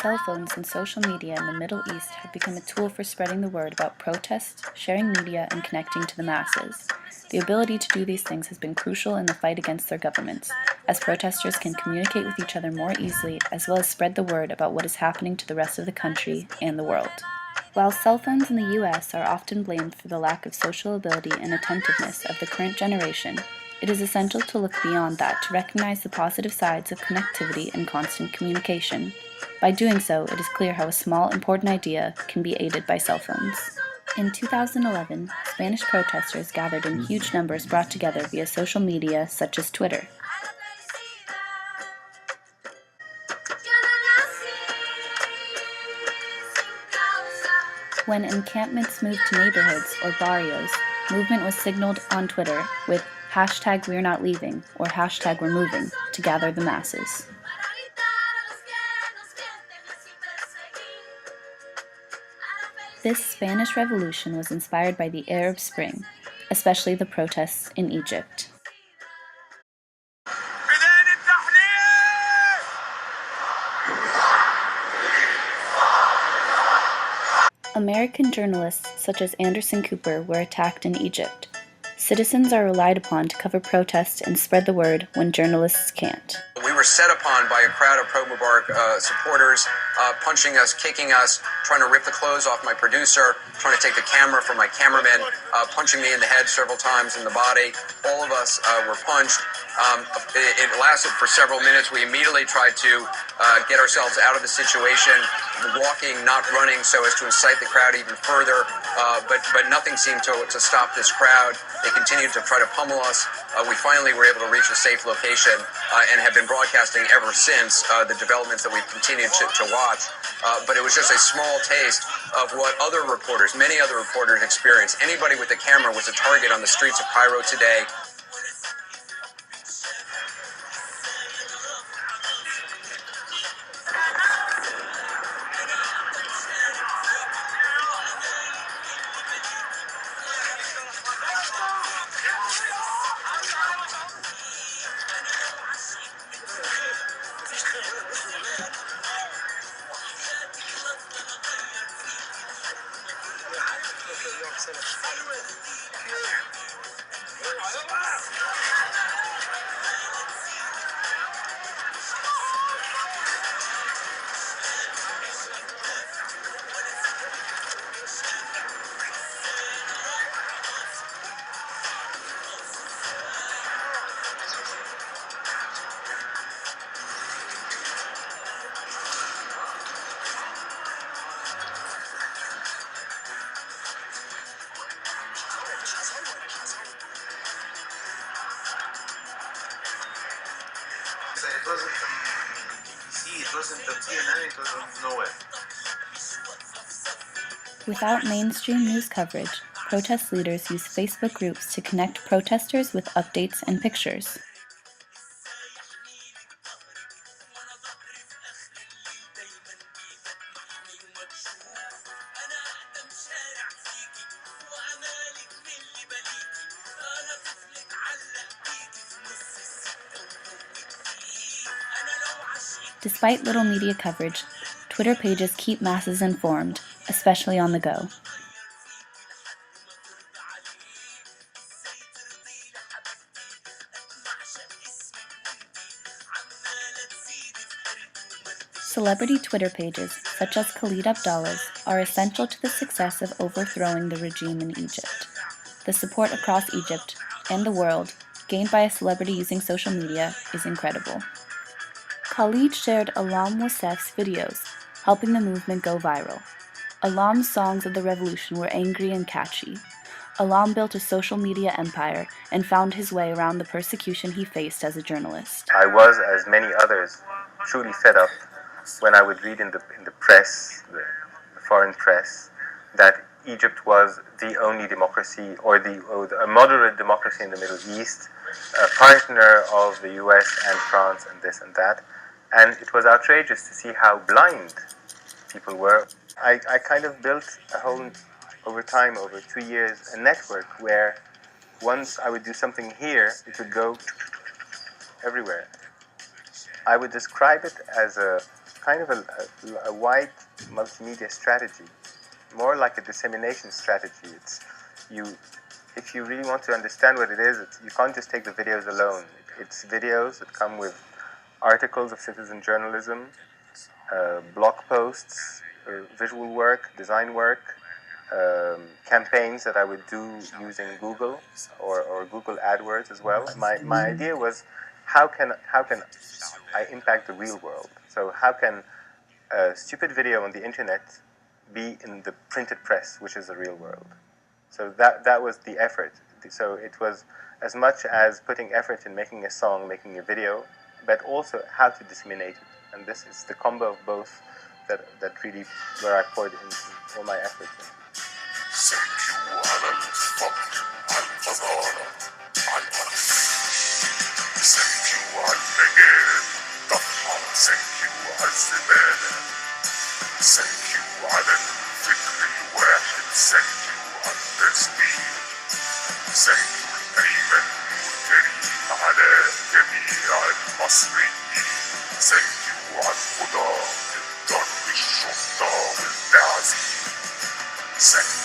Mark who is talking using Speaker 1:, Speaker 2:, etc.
Speaker 1: cell phones and social media in the Middle East have become a tool for spreading the word about protests, sharing media, and connecting to the masses. The ability to do these things has been crucial in the fight against their governments, as protesters can communicate with each other more easily, as well as spread the word about what is happening to the rest of the country and the world. While cell phones in the US are often blamed for the lack of social ability and attentiveness of the current generation, it is essential to look beyond that to recognize the positive sides of connectivity and constant communication. By doing so, it is clear how a small, important idea can be aided by cell phones. In 2011, Spanish protesters gathered in huge numbers brought together via social media such as Twitter. When encampments moved to neighborhoods or barrios, movement was signaled on Twitter with #We'reNotLeaving or #We'reMoving to gather the masses. This Spanish Revolution was inspired by the Arab Spring, especially the protests in Egypt. American journalists such as Anderson Cooper were attacked in Egypt. Citizens are relied upon to cover protests and spread the word when journalists can't.
Speaker 2: We were set upon by a crowd of pro-Mubarak supporters, punching us, kicking us, trying to rip the clothes off my producer, trying to take the camera from my cameraman, punching me in the head several times in the body. All of us were punched. It lasted for several minutes. We immediately tried to get ourselves out of the situation, walking, not running, so as to incite the crowd even further. But nothing seemed to stop this crowd. They continued to try to pummel us. We finally were able to reach a safe location and have been broadcasting ever since the developments that we've continued to watch. But it was just a small taste of what other reporters, many other reporters experienced. Anybody with a camera was a target on the streets of Cairo today.
Speaker 3: It wasn't BBC, it wasn't the CNN, it was nowhere.
Speaker 1: Without mainstream news coverage, protest leaders use Facebook groups to connect protesters with updates and pictures. Despite little media coverage, Twitter pages keep masses informed, especially on the go. Celebrity Twitter pages, such as Khalid Abdallah's, are essential to the success of overthrowing the regime in Egypt. The support across Egypt and the world gained by a celebrity using social media is incredible. Khalid shared Alam Wassef's videos, helping the movement go viral. Alam's songs of the revolution were angry and catchy. Alam built a social media empire and found his way around the persecution he faced as a journalist.
Speaker 4: I was, as many others, truly fed up when I would read in the press, the foreign press, that Egypt was the only democracy or a moderate democracy in the Middle East, a partner of the US and France and this and that. And it was outrageous to see how blind people were. I kind of built over time, over 2 years, a network where once I would do something here, it would go everywhere. I would describe it as a kind of a wide multimedia strategy, more like a dissemination strategy. It's if you really want to understand what it is, you can't just take the videos alone. It's videos that come with articles of citizen journalism, blog posts, visual work, design work, campaigns that I would do using Google or Google AdWords as well. My idea was how can I impact the real world? So how can a stupid video on the internet be in the printed press, which is the real world? So that was the effort. So it was as much as putting effort in making a song, making a video, but also how to disseminate it. And this is the combo of both that really where I poured in all my efforts in.
Speaker 5: Thank you.